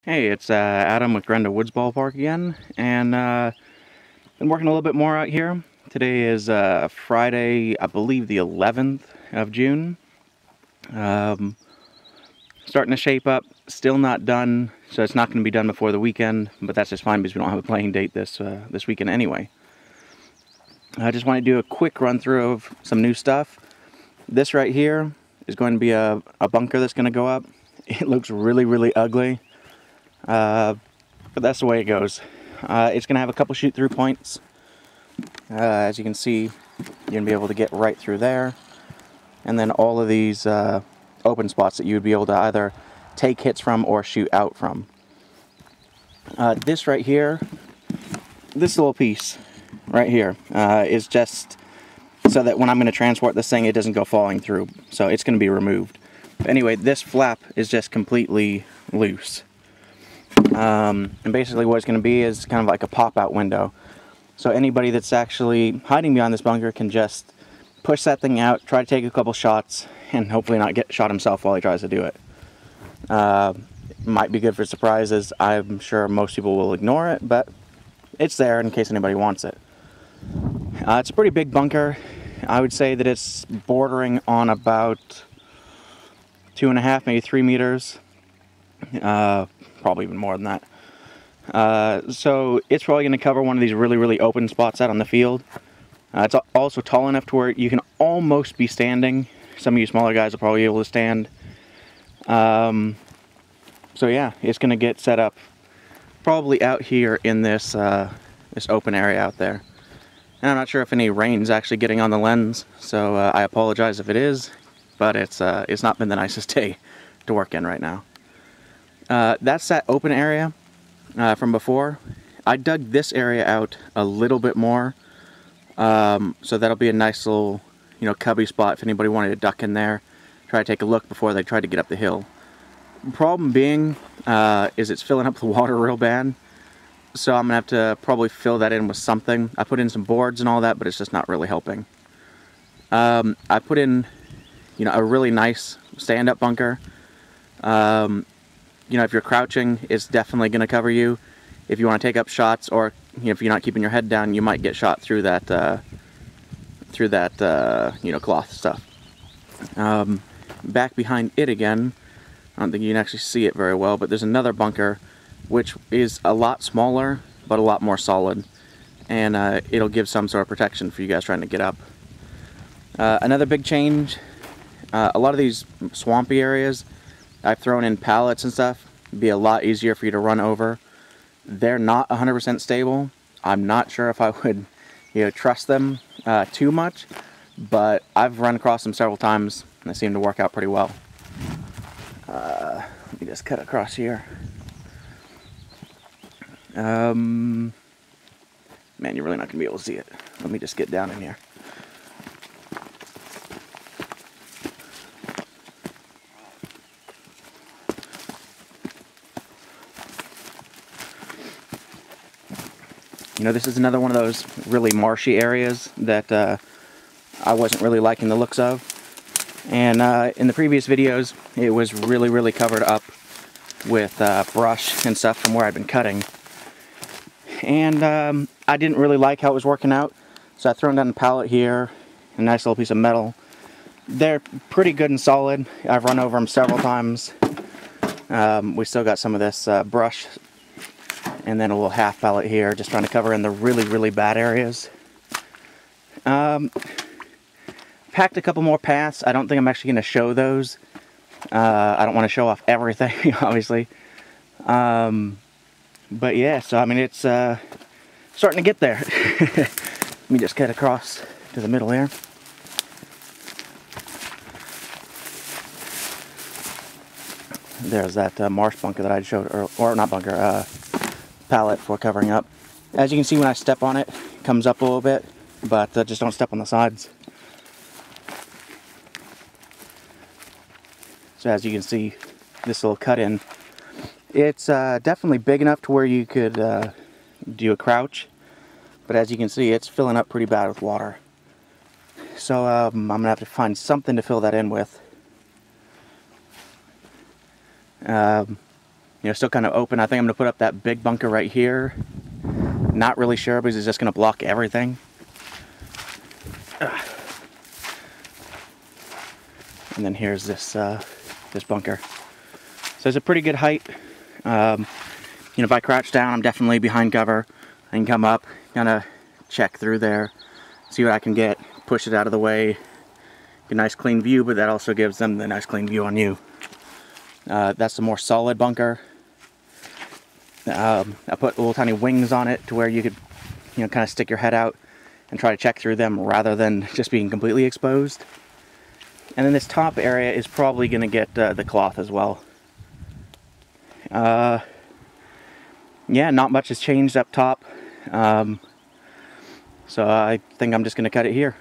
Hey, it's Adam with Grenda Woodsball Park again, and been working a little bit more out here. Today is Friday, I believe the 11th of June. Um, Starting to shape up, still not done, so it's not going to be done before the weekend, but that's just fine because we don't have a playing date this weekend anyway. I just want to do a quick run through of some new stuff. This right here is going to be a bunker that's going to go up. It looks really ugly. But that's the way it goes. It's going to have a couple shoot-through points. As you can see, you're going to be able to get right through there. And then all of these open spots that you would be able to either take hits from or shoot out from. This right here, this little piece right here, is just so that when I'm going to transport this thing, it doesn't go falling through. So it's going to be removed. But anyway, this flap is just completely loose. And basically what it's going to be is kind of like a pop-out window. So anybody that's actually hiding behind this bunker can just push that thing out, try to take a couple shots, and hopefully not get shot himself while he tries to do it. Might be good for surprises. I'm sure most people will ignore it, but it's there in case anybody wants it. It's a pretty big bunker. I would say that it's bordering on about 2.5, maybe 3 meters. Probably even more than that. So it's probably going to cover one of these really open spots out on the field. It's also tall enough to where you can almost be standing. Some of you smaller guys will probably be able to stand. So yeah, it's going to get set up probably out here in this this open area out there. And I'm not sure if any rain's actually getting on the lens, so I apologize if it is, but it's not been the nicest day to work in right now. That's that open area from before. I dug this area out a little bit more, so that'll be a nice little, cubby spot if anybody wanted to duck in there, try to take a look before they try to get up the hill. Problem being is it's filling up with water real bad, so I'm gonna have to probably fill that in with something. I put in some boards and all that, but it's just not really helping. I put in, a really nice stand-up bunker. If you're crouching, it's definitely going to cover you. If you want to take up shots, or if you're not keeping your head down, you might get shot through that cloth stuff. Back behind it again, I don't think you can actually see it very well, but there's another bunker, which is a lot smaller, but a lot more solid, and it'll give some sort of protection for you guys trying to get up. Another big change, a lot of these swampy areas, I've thrown in pallets and stuff. It'd be a lot easier for you to run over. They're not 100% stable. I'm not sure if I would, trust them too much, but I've run across them several times and they seem to work out pretty well. Let me just cut across here. Man, you're really not gonna be able to see it. Let me just get down in here. This is another one of those really marshy areas that I wasn't really liking the looks of. And in the previous videos, it was really covered up with brush and stuff from where I'd been cutting. And I didn't really like how it was working out, so I thrown down a pallet here, a nice little piece of metal. They're pretty good and solid. I've run over them several times. We still got some of this brush, and then a little half pallet here, just trying to cover in the really bad areas. Packed a couple more paths. I don't think I'm actually going to show those. I don't want to show off everything, obviously. But yeah, so I mean, it's starting to get there. Let me just cut across to the middle here. There's that marsh bunker that I showed, or not bunker, pallet for covering up. As you can see, when I step on it, it comes up a little bit, but just don't step on the sides. So as you can see, this little cut in, it's definitely big enough to where you could do a crouch, but as you can see, it's filling up pretty bad with water. So I'm gonna have to find something to fill that in with. still kind of open. I think I'm going to put up that big bunker right here. Not really sure because it's just going to block everything. And then here's this this bunker. So it's a pretty good height. If I crouch down, I'm definitely behind cover. I can come up, kind of check through there, see what I can get, push it out of the way. Get a nice clean view, but that also gives them the nice clean view on you. That's the more solid bunker. I put little tiny wings on it to where you could, kind of stick your head out and try to check through them rather than just being completely exposed. And then this top area is probably going to get the cloth as well. Yeah, not much has changed up top. So I think I'm just going to cut it here.